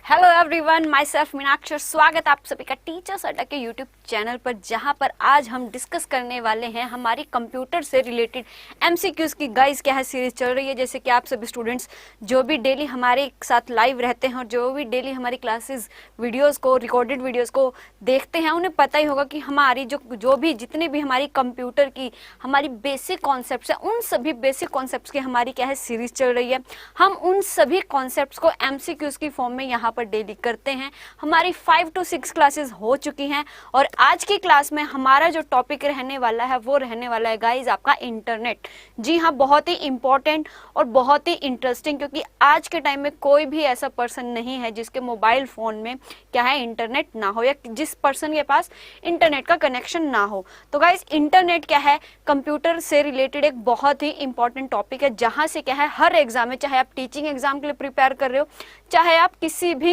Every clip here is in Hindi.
Hello everyone, myself Meenakshi. स्वागत आप सभी का टीचर्स अड्डा के यूट्यूब चैनल पर, जहां पर आज हम डिस्कस करने वाले हैं हमारी कंप्यूटर से रिलेटेड एमसीक्यूज की। गाइस क्या है, सीरीज चल रही है। जैसे कि आप सभी स्टूडेंट्स जो भी डेली हमारे साथ लाइव रहते हैं और जो भी डेली हमारी क्लासेस वीडियोस को, रिकॉर्डेड वीडियोस को देखते हैं, उन्हें पता ही होगा कि हमारी जो भी जितने भी हमारी कंप्यूटर की हमारी बेसिक कॉन्सेप्ट्स हैं, उन सभी बेसिक कॉन्सेप्ट्स की हमारी क्या है सीरीज चल रही है। हम उन सभी कॉन्सेप्ट्स को एमसीक्यूज की फॉर्म में यहाँ पर डेली करते हैं। हमारी 5 to 6 क्लासेस हो चुकी हैं और आज की क्लास में हमारा जो टॉपिक रहने वाला है वो रहने वाला है गाइज आपका इंटरनेट। जी हाँ, बहुत ही इंपॉर्टेंट और बहुत ही इंटरेस्टिंग, क्योंकि आज के टाइम में कोई भी ऐसा पर्सन नहीं है जिसके मोबाइल फोन में क्या है इंटरनेट ना हो, या जिस पर्सन के पास इंटरनेट का कनेक्शन ना हो। तो गाइज इंटरनेट क्या है, कंप्यूटर से रिलेटेड एक बहुत ही इंपॉर्टेंट टॉपिक है, जहां से क्या है हर एग्जाम में, चाहे आप टीचिंग एग्जाम के लिए प्रिपेयर कर रहे हो, चाहे आप किसी भी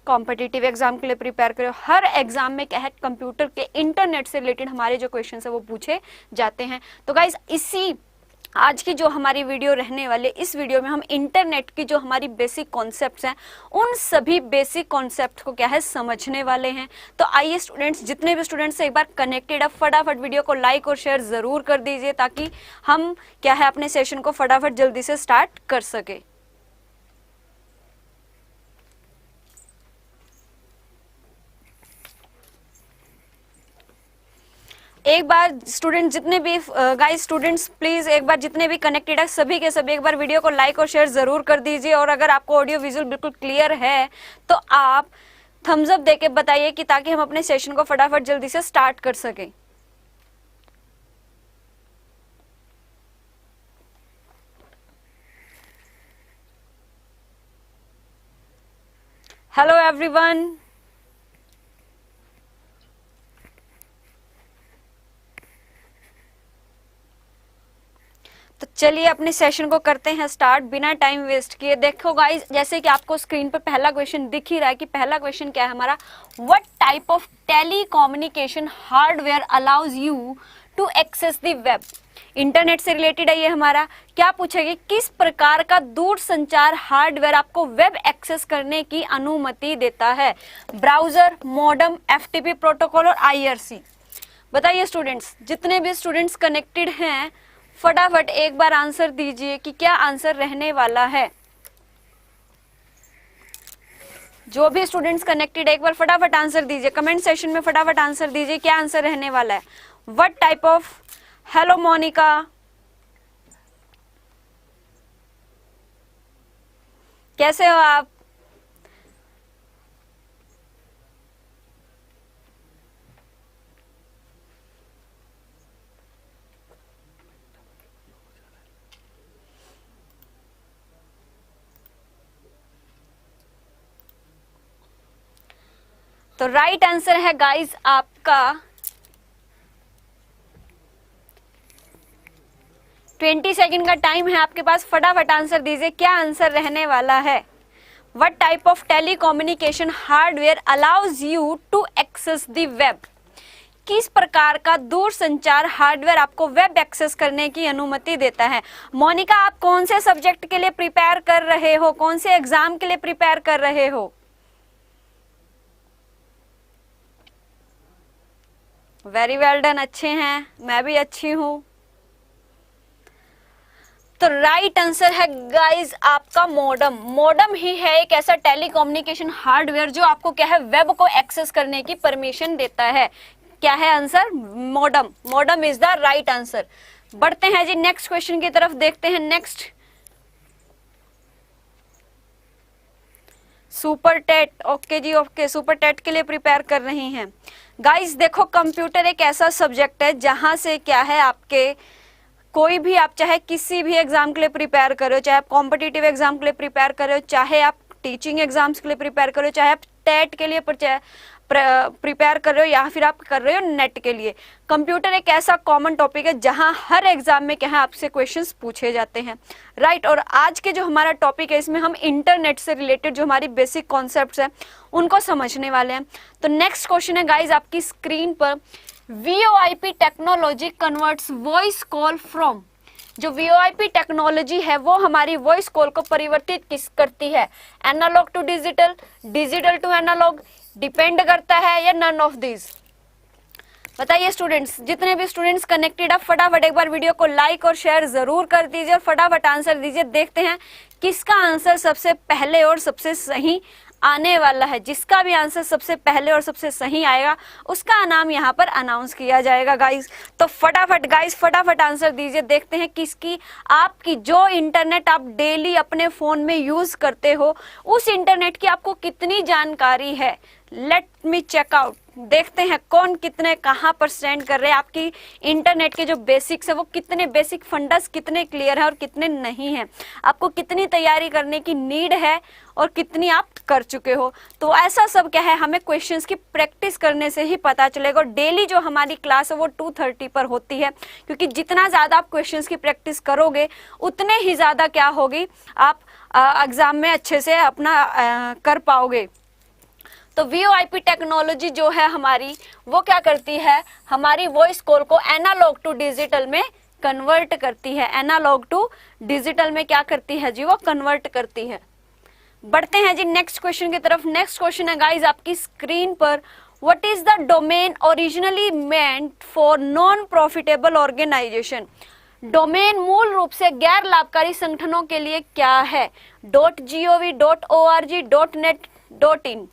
कॉम्पिटिटिव एग्जाम के लिए प्रिपेयर कर रहे हो, हर एग्जाम में क्या है कंप्यूटर के इंटरनेट से रिलेटेड हमारे जो क्वेश्चन है वो पूछे जाते हैं। तो गाइज इसी आज की जो हमारी वीडियो रहने वाले, इस वीडियो में हम इंटरनेट की जो हमारी बेसिक कॉन्सेप्ट्स हैं, उन सभी बेसिक कॉन्सेप्ट को क्या है समझने वाले हैं। तो आइए स्टूडेंट्स, जितने भी स्टूडेंट्स एक बार कनेक्टेड है, फटाफट वीडियो को लाइक और शेयर जरूर कर दीजिए, ताकि हम क्या है अपने सेशन को फटाफट जल्दी से स्टार्ट कर सके। एक बार स्टूडेंट जितने भी गाइस स्टूडेंट्स प्लीज एक बार जितने भी कनेक्टेड है सभी के सभी एक बार वीडियो को लाइक और शेयर जरूर कर दीजिए। और अगर आपको ऑडियो विजुअल बिल्कुल क्लियर है तो आप थम्स अप देके बताइए, कि ताकि हम अपने सेशन को फटाफट जल्दी से स्टार्ट कर सकें। हेलो एवरीवन, तो चलिए अपने सेशन को करते हैं स्टार्ट बिना टाइम वेस्ट किए। देखो गाइस, जैसे कि आपको स्क्रीन पर पहला क्वेश्चन दिख ही रहा है कि पहला क्वेश्चन क्या है हमारा, what type of telecommunication hardware allows you to access the web. Internet से रिलेटेड है ये हमारा। क्या पूछेगी, किस प्रकार का दूर संचार हार्डवेयर आपको वेब एक्सेस करने की अनुमति देता है। ब्राउजर, मॉडेम, एफटीपी प्रोटोकॉल और आईआरसी। बताइए स्टूडेंट्स, जितने भी स्टूडेंट्स कनेक्टेड हैं फटाफट एक बार आंसर दीजिए कि क्या आंसर रहने वाला है। जो भी स्टूडेंट्स कनेक्टेड एक बार फटाफट आंसर दीजिए, कमेंट सेशन में फटाफट आंसर दीजिए क्या आंसर रहने वाला है। What type of, hello Monica, कैसे हो आप। तो राइट आंसर है गाइस आपका 20 सेकंड का टाइम है आपके पास, फटाफट आंसर दीजिए क्या आंसर रहने वाला है। What type of telecommunication hardware allows you to access the web. किस प्रकार का दूर संचार हार्डवेयर आपको वेब एक्सेस करने की अनुमति देता है। मोनिका, आप कौन से सब्जेक्ट के लिए प्रिपेयर कर रहे हो, कौन से एग्जाम के लिए प्रिपेयर कर रहे हो। वेरी वेल डन, अच्छे हैं, मैं भी अच्छी हूं। तो राइट आंसर है गाइस आपका मॉडेम। मॉडेम ही है एक ऐसा टेलीकम्युनिकेशन हार्डवेयर जो आपको क्या है वेब को एक्सेस करने की परमिशन देता है। क्या है answer, modem. Modem is the right answer. बढ़ते हैं जी नेक्स्ट क्वेश्चन की तरफ, देखते हैं नेक्स्ट। सुपर टेट, ओके जी ओके, सुपर टेट के लिए प्रिपेयर कर रही हैं। गाइस देखो, कंप्यूटर एक ऐसा सब्जेक्ट है जहां से क्या है आपके कोई भी, आप चाहे किसी भी एग्जाम के लिए प्रिपेयर कर रहे हो, चाहे आप कॉम्पिटिटिव एग्जाम के लिए प्रिपेयर कर रहे हो, चाहे आप टीचिंग एग्जाम्स के लिए प्रिपेयर कर रहे हो, चाहे आप टेट के लिए प्रिपेयर कर रहे हो, या फिर आप कर रहे हो नेट के लिए, कंप्यूटर एक ऐसा कॉमन टॉपिक है जहां हर एग्जाम में क्या है आपसे क्वेश्चंस पूछे जाते हैं। राइट, और आज के जो हमारा टॉपिक है इसमें हम इंटरनेट से रिलेटेड जो हमारी बेसिक कॉन्सेप्ट्स हैं उनको समझने वाले हैं। तो नेक्स्ट क्वेश्चन है गाइज आपकी स्क्रीन पर, VoIP technology converts voice call from. जो वीओआईपी टेक्नोलॉजी है वो हमारी वॉइस कॉल को परिवर्तित किस करती है, analog to digital, digital to analog, depend करता है या नन ऑफ दिस। बताइए स्टूडेंट्स, जितने भी स्टूडेंट्स कनेक्टेड आप फटाफट एक बार वीडियो को लाइक और शेयर जरूर कर दीजिए और फटाफट आंसर दीजिए। देखते हैं किसका आंसर सबसे पहले और सबसे सही आने वाला है। जिसका भी आंसर सबसे पहले और सबसे सही आएगा उसका नाम यहाँ पर अनाउंस किया जाएगा गाइस। तो फटाफट गाइस फटाफट आंसर दीजिए। देखते हैं किसकी, आपकी जो इंटरनेट आप डेली अपने फोन में यूज करते हो उस इंटरनेट की आपको कितनी जानकारी है। Let me check out. देखते हैं कौन कितने कहाँ पर स्टैंड कर रहे हैं। आपकी इंटरनेट के जो बेसिक्स है वो कितने बेसिक फंडास कितने क्लियर है और कितने नहीं है, आपको कितनी तैयारी करने की नीड है और कितनी आप कर चुके हो। तो ऐसा सब क्या है, हमें क्वेश्चंस की प्रैक्टिस करने से ही पता चलेगा। और डेली जो हमारी क्लास है वो 2:30 पर होती है, क्योंकि जितना ज़्यादा आप क्वेश्चंस की प्रैक्टिस करोगे उतने ही ज़्यादा क्या होगी, आप एग्ज़ाम में अच्छे से अपना कर पाओगे। तो वीओआईपी टेक्नोलॉजी जो है हमारी वो क्या करती है, हमारी वॉइस कॉल को एनालॉग टू डिजिटल में कन्वर्ट करती है। एनालॉग टू डिजिटल में क्या करती है जी, वो कन्वर्ट करती है। बढ़ते हैं जी नेक्स्ट क्वेश्चन की तरफ। नेक्स्ट क्वेश्चन है गाइज आपकी स्क्रीन पर, what is the domain originally meant for non profitable organisation. Domain मूल रूप से गैर लाभकारी संगठनों के लिए क्या है। .gov, .org, .net, .in।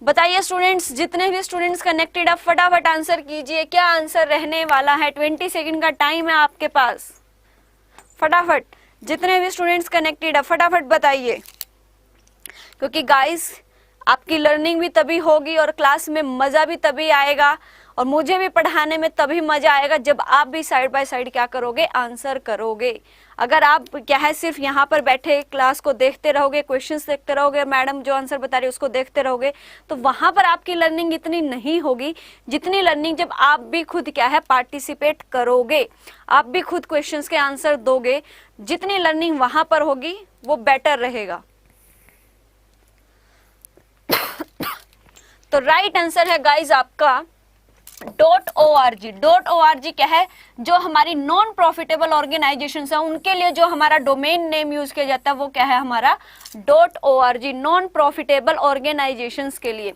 बताइए स्टूडेंट्स, जितने भी स्टूडेंट्स कनेक्टेड आप फटाफट आंसर कीजिए। क्या आंसर रहने वाला है। 20 सेकंड का टाइम है आपके पास। फटाफट जितने भी स्टूडेंट्स कनेक्टेड है फटाफट बताइए, क्योंकि गाइस आपकी लर्निंग भी तभी होगी और क्लास में मजा भी तभी आएगा और मुझे भी पढ़ाने में तभी मजा आएगा जब आप भी साइड बाय साइड क्या करोगे, आंसर करोगे। अगर आप क्या है सिर्फ यहाँ पर बैठे क्लास को देखते रहोगे, क्वेश्चंस देखते रहोगे, मैडम जो आंसर बता रही है उसको देखते रहोगे, तो वहां पर आपकी लर्निंग इतनी नहीं होगी जितनी लर्निंग जब आप भी खुद क्या है पार्टिसिपेट करोगे, आप भी खुद क्वेश्चंस के आंसर दोगे। जितनी लर्निंग वहां पर होगी वो बेटर रहेगा। तो राइट आंसर है गाइज आपका .org। .org क्या है, जो हमारी नॉन प्रॉफिटेबल ऑर्गेनाइजेशन है उनके लिए जो हमारा डोमेन नेम यूज किया जाता है वो क्या है, हमारा .org। नॉन प्रॉफिटेबल ऑर्गेनाइजेशंस के लिए,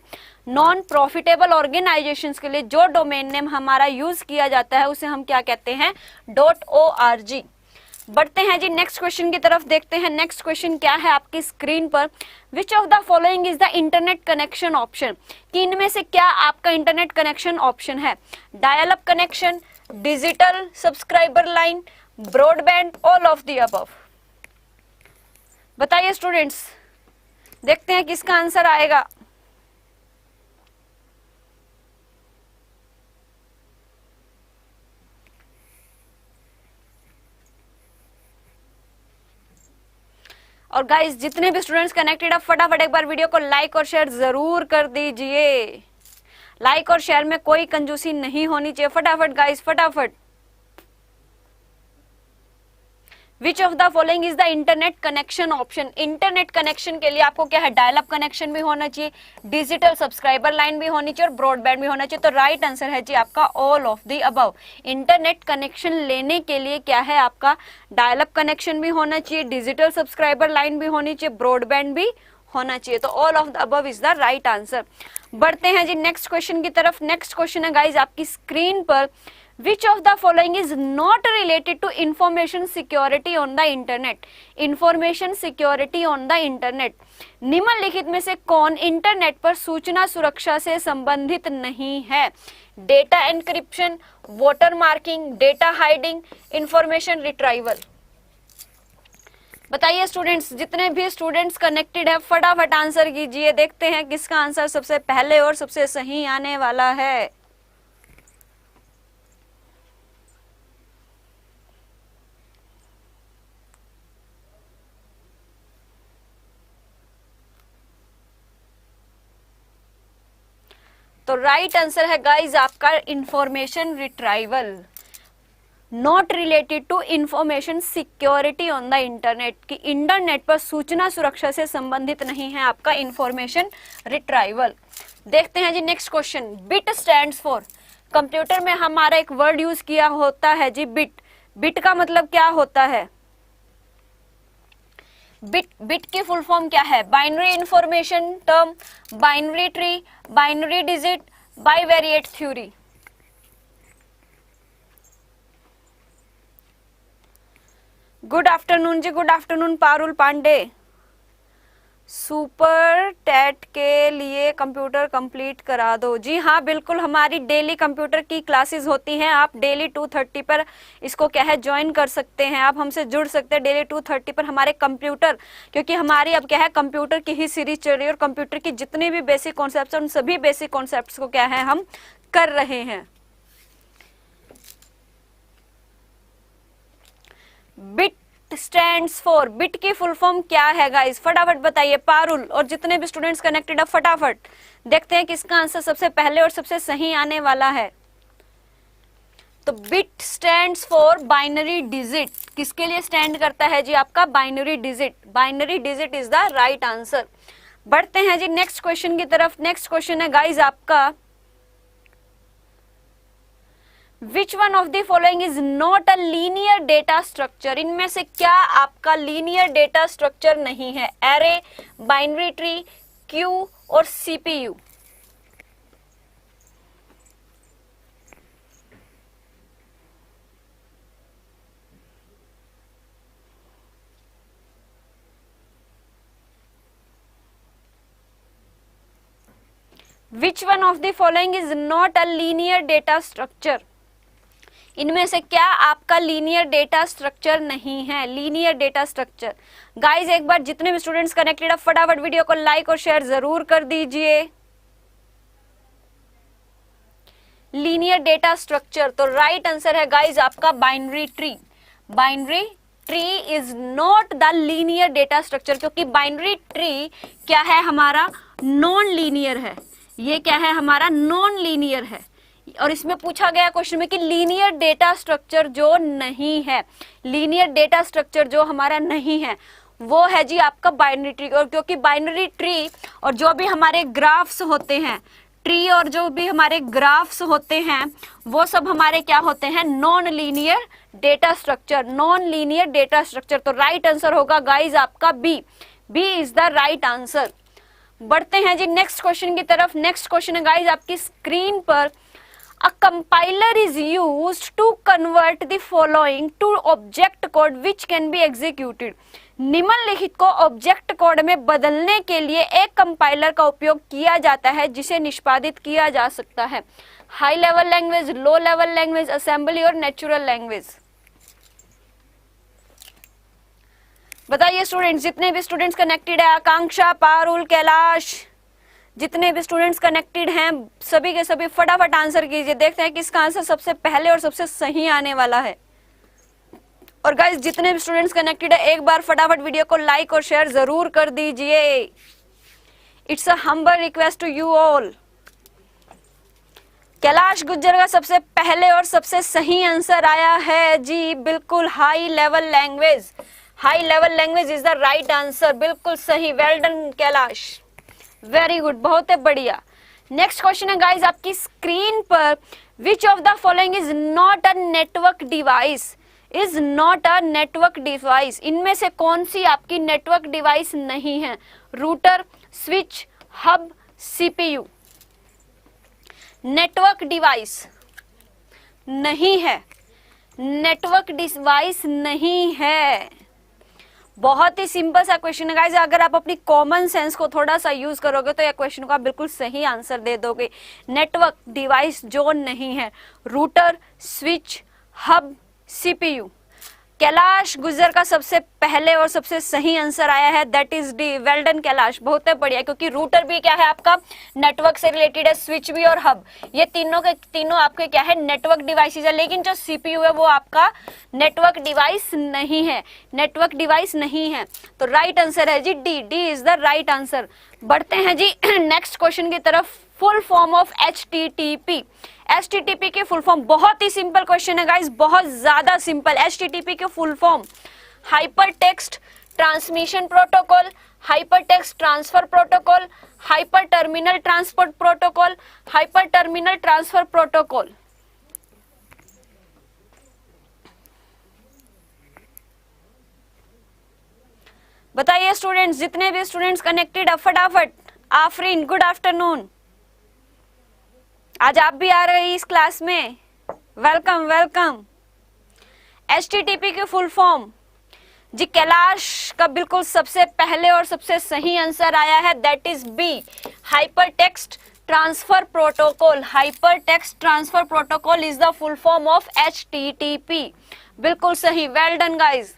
नॉन प्रॉफिटेबल ऑर्गेनाइजेशंस के लिए जो डोमेन नेम हमारा यूज किया जाता है उसे हम क्या कहते हैं, .org। बढ़ते हैं जी नेक्स्ट क्वेश्चन की तरफ। देखते हैं नेक्स्ट क्वेश्चन क्या है आपकी स्क्रीन पर। Which of the following is the internet connection option. कि इनमें से क्या आपका इंटरनेट कनेक्शन ऑप्शन है। Dial up connection, digital subscriber line, broadband, all of the above. बताइए स्टूडेंट्स, देखते हैं किसका आंसर आएगा। और गाइस जितने भी स्टूडेंट्स कनेक्टेड आप फटाफट एक बार वीडियो को लाइक और शेयर जरूर कर दीजिए। लाइक और शेयर में कोई कंजूसी नहीं होनी चाहिए। फटाफट गाइस फटाफट। Which of the following is the internet connection option. Internet connection के लिए आपको क्या है, डायल अप कनेक्शन भी होना चाहिए, डिजिटल सब्सक्राइबर लाइन भी होनी चाहिए और ब्रॉडबैंड भी होना चाहिए। तो राइट आंसर है जी आपका all of the above. Internet connection लेने के लिए क्या है, आपका डायल अप कनेक्शन भी होना चाहिए, डिजिटल सब्सक्राइबर लाइन भी होनी चाहिए, ब्रॉडबैंड भी होना चाहिए। तो all of the above is the right answer. बढ़ते हैं जी नेक्स्ट क्वेश्चन की तरफ। नेक्स्ट क्वेश्चन है गाइज आपकी स्क्रीन पर, Which of the following is not related to information security on the internet? Information security on the internet. निम्नलिखित में से कौन इंटरनेट पर सूचना सुरक्षा से संबंधित नहीं है। Data encryption, water marking, data hiding, information retrieval. बताइए स्टूडेंट्स, जितने भी स्टूडेंट्स कनेक्टेड है फटाफट आंसर कीजिए। देखते हैं किसका आंसर सबसे पहले और सबसे सही आने वाला है। तो राइट आंसर है गाइज आपका information retrieval. Not related to information security on the internet, कि इंटरनेट पर सूचना सुरक्षा से संबंधित नहीं है आपका इंफॉर्मेशन रिट्राइवल। देखते हैं जी next question. Bit stands for. Computer में हमारा एक वर्ड यूज किया होता है जी बिट। बिट का मतलब क्या होता है? बिट की फुल फॉर्म क्या है? Binary information term, binary tree, binary digit, bivariate theory. Good afternoon जी, good afternoon Parul Pandey. Super TET के लिए कंप्यूटर कंप्लीट करा दो। जी हाँ बिल्कुल, हमारी डेली कंप्यूटर की क्लासेस होती हैं। आप डेली 2:30 पर इसको क्या है ज्वाइन कर सकते हैं, आप हमसे जुड़ सकते हैं डेली 2:30 पर हमारे कंप्यूटर, क्योंकि हमारी अब क्या है कंप्यूटर की ही सीरीज चल रही है और कंप्यूटर की जितने भी बेसिक कॉन्सेप्ट उन सभी बेसिक कॉन्सेप्ट को क्या है हम कर रहे हैं। बिट स्टैंड्स फॉर, बिट की फुल फॉर्म क्या है गाइस? फटाफट बताइए पारुल और जितने भी स्टूडेंट्स कनेक्टेड है, फटाफट देखते हैं किसका आंसर सबसे पहले और सबसे सही आने वाला है। तो bit stands for binary digit. किसके लिए स्टैंड करता है जी? आपका binary digit. Binary digit is the right answer. बढ़ते हैं जी नेक्स्ट क्वेश्चन की तरफ। नेक्स्ट क्वेश्चन है गाइस आपका, Which one of the following is not a linear data structure? इनमें से क्या आपका लीनियर डेटा स्ट्रक्चर नहीं है? एरे, बाइनरी ट्री, क्यू और CPU. Which one of the following is not a linear data structure? इनमें से क्या आपका लीनियर डेटा स्ट्रक्चर नहीं है? Linear data structure. गाइस एक बार जितने भी स्टूडेंट्स कनेक्टेड है फटाफट वीडियो को लाइक और शेयर जरूर कर दीजिए। लीनियर डेटा स्ट्रक्चर, तो राइट आंसर है गाइस आपका binary tree. Binary tree is not the linear data structure, क्योंकि बाइनरी ट्री क्या है हमारा? नॉन लीनियर है। ये क्या है हमारा? नॉन लीनियर है। और इसमें पूछा गया क्वेश्चन में कि लीनियर डेटा स्ट्रक्चर जो नहीं है, लीनियर डेटा स्ट्रक्चर जो हमारा नहीं है वो है जी आपका बाइनरी ट्री। और क्योंकि बाइनरी ट्री और जो भी हमारे ग्राफ्स होते हैं, ट्री और जो भी हमारे ग्राफ्स होते हैं वो सब हमारे क्या होते हैं? Non linear data structure. Non linear data structure, तो राइट आंसर होगा गाइज आपका B. B is the right answer. बढ़ते हैं जी नेक्स्ट क्वेश्चन की तरफ। नेक्स्ट क्वेश्चन है गाइज आपकी स्क्रीन पर, A compiler is used to convert the following to object code which can be executed. निम्नलिखित को ऑब्जेक्ट कोड में बदलने के लिए एक कंपाइलर का उपयोग किया जाता है जिसे निष्पादित किया जा सकता है। High level language, low level language, assembly और नेचुरल लैंग्वेज। बताइए स्टूडेंट्स, जितने भी स्टूडेंट्स कनेक्टेड है, आकांक्षा, पारुल, कैलाश, जितने भी स्टूडेंट्स कनेक्टेड हैं सभी के सभी फटाफट आंसर कीजिए। देखते हैं किसका आंसर सबसे पहले और सबसे सही आने वाला है। और गाइस जितने भी स्टूडेंट्स कनेक्टेड है एक बार फटाफट वीडियो को लाइक और शेयर जरूर कर दीजिए। It's a humble request to you all. Kailash Gujjar का सबसे पहले और सबसे सही आंसर आया है जी, बिल्कुल high level language. High level language is the right answer, बिल्कुल सही। Well done Kailash, very good, बहुत है बढ़िया। नेक्स्ट क्वेश्चन है गाइस आपकी स्क्रीन पर, which of the following is not a network device? Is not a network device. इनमें से कौन सी आपकी नेटवर्क डिवाइस नहीं है? Router, switch, hub, CPU. Network device नहीं है, नेटवर्क डिवाइस नहीं है। बहुत ही सिंपल सा क्वेश्चन है गाइस, अगर आप अपनी कॉमन सेंस को थोड़ा सा यूज करोगे तो ये क्वेश्चन को आप बिल्कुल सही आंसर दे दोगे। नेटवर्क डिवाइस जो नहीं है, router, switch, hub, CPU. Kailash गुजर का सबसे पहले और सबसे सही आंसर आया है, that is D. Well done Kailash, बहुत है बढ़िया, क्योंकि रूटर भी क्या है आपका नेटवर्क से रिलेटेड है, स्विच भी और हब, ये तीनों के तीनों आपके क्या है नेटवर्क डिवाइसेस है। लेकिन जो सीपीयू है वो आपका नेटवर्क डिवाइस नहीं है, नेटवर्क डिवाइस नहीं है। तो राइट आंसर है G D. D is the right answer. बढ़ते हैं जी नेक्स्ट क्वेश्चन की तरफ। Full form of HTTP। HTTP के फुल फॉर्म, बहुत ही सिंपल क्वेश्चन है गाइस, बहुत ज्यादा सिंपल। HTTP के full form hyper text transmission protocol, hypertext transfer protocol, hyper terminal transport protocol, hyper terminal transfer protocol. बताइए स्टूडेंट्स, जितने भी स्टूडेंट्स कनेक्टेड है फटाफट। आफरीन गुड आफ्टरनून, आज आप भी आ रहे हैं इस क्लास में, वेलकम वेलकम। HTTP की फुल फॉर्म जी, कैलाश का बिल्कुल सबसे पहले और सबसे सही आंसर आया है, that is B, hypertext transfer protocol. Hypertext transfer protocol is the full form of HTTP। बिल्कुल सही, वेल डन गाइज।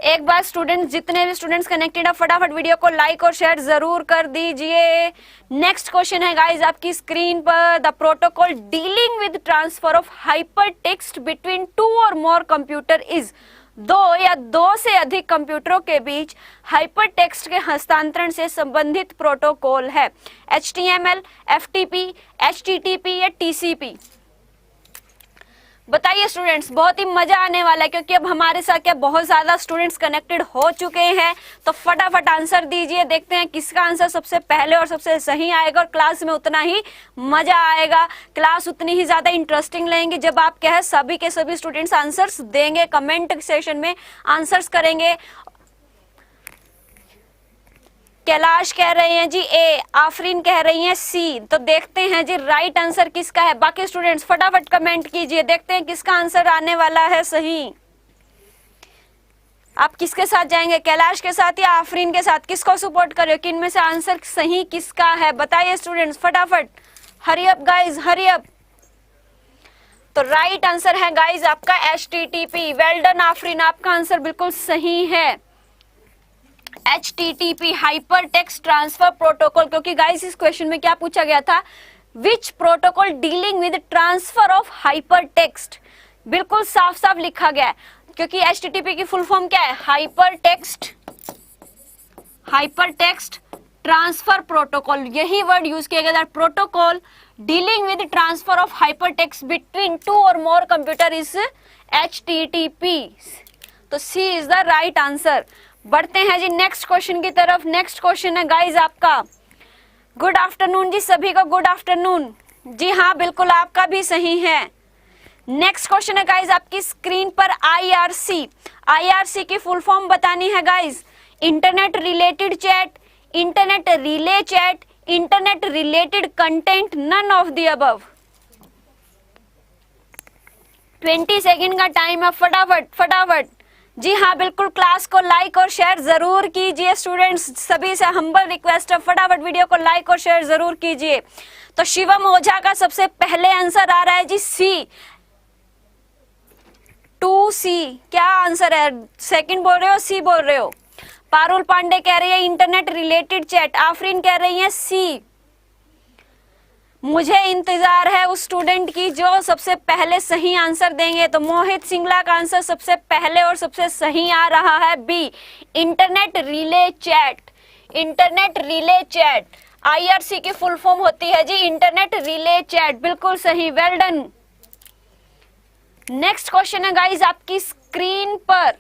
एक बार स्टूडेंट्स, जितने भी स्टूडेंट्स कनेक्टेड है फटाफट वीडियो को लाइक और शेयर जरूर कर दीजिए। नेक्स्ट क्वेश्चन है गाइज आपकी स्क्रीन पर, the protocol dealing with transfer of hyper text between 2 और मोर कंप्यूटर इज। 2 या 2 से अधिक कंप्यूटरों के बीच हाइपर टेक्स्ट के हस्तांतरण से संबंधित प्रोटोकॉल है। HTML, FTP, HTTP या TCP। बताइए स्टूडेंट्स, बहुत ही मजा आने वाला है क्योंकि अब हमारे साथ क्या बहुत ज्यादा स्टूडेंट्स कनेक्टेड हो चुके हैं, तो फटाफट आंसर दीजिए। देखते हैं किसका आंसर सबसे पहले और सबसे सही आएगा, और क्लास में उतना ही मजा आएगा, क्लास उतनी ही ज्यादा इंटरेस्टिंग रहेंगी जब आप क्या है सभी के सभी स्टूडेंट्स आंसर्स देंगे, कमेंट सेशन में आंसर्स करेंगे। कैलाश कह रहे हैं जी ए, आफरीन कह रही हैं सी, तो देखते हैं जी राइट आंसर किसका है। बाकी स्टूडेंट्स फटाफट कमेंट कीजिए, देखते हैं किसका आंसर आने वाला है सही। आप किसके साथ जाएंगे, कैलाश के साथ या आफरीन के साथ, किसको सपोर्ट कर रहे हो, किन में से आंसर सही किसका है, बताइए स्टूडेंट्स फटाफट। Hurry up guys, hurry up. तो राइट आंसर है गाइज आपका HTTP। वेल डन आफरीन, आपका आंसर बिल्कुल सही है, HTTP, hyper text transfer protocol. क्योंकि गाइस इस क्वेश्चन में क्या पूछा गया था, विच protocol dealing with transfer of hyper text, बिल्कुल साफ साफ लिखा गया है। क्योंकि HTTP की फुल फॉर्म क्या है, हाइपर टेक्स्ट ट्रांसफर प्रोटोकॉल, यही वर्ड यूज किया गया था। Protocol dealing with transfer of hyper text between 2 और मोर कंप्यूटर इज HTTP। तो C is the right answer. बढ़ते हैं जी नेक्स्ट क्वेश्चन की तरफ। नेक्स्ट क्वेश्चन है गाइज आपका, गुड आफ्टरनून जी सभी को, गुड आफ्टरनून। जी हाँ बिल्कुल, आपका भी सही है। नेक्स्ट क्वेश्चन है गाइज आपकी स्क्रीन पर, IRC की फुल फॉर्म बतानी है guys. Internet related chat, internet relay chat, internet related content, none of the above. 20 second का टाइम है, फटाफट फटाफट। जी हाँ बिल्कुल, क्लास को लाइक और शेयर जरूर कीजिए स्टूडेंट्स, सभी से हम्बल रिक्वेस्ट है, फटाफट वीडियो को लाइक और शेयर जरूर कीजिए। तो शिवम ओझा का सबसे पहले आंसर आ रहा है जी सी, 2C। क्या आंसर है, सेकंड बोल रहे हो सी बोल रहे हो? पारुल पांडे कह रही है इंटरनेट रिलेटेड चैट, आफरीन कह रही है सी। मुझे इंतजार है उस स्टूडेंट की जो सबसे पहले सही आंसर देंगे। तो मोहित सिंगला का आंसर सबसे पहले और सबसे सही आ रहा है B, internet relay chat. Internet relay chat, IRC की फुल फॉर्म होती है जी इंटरनेट रिले चैट, बिल्कुल सही, वेल डन। नेक्स्ट क्वेश्चन है गाइज आपकी स्क्रीन पर,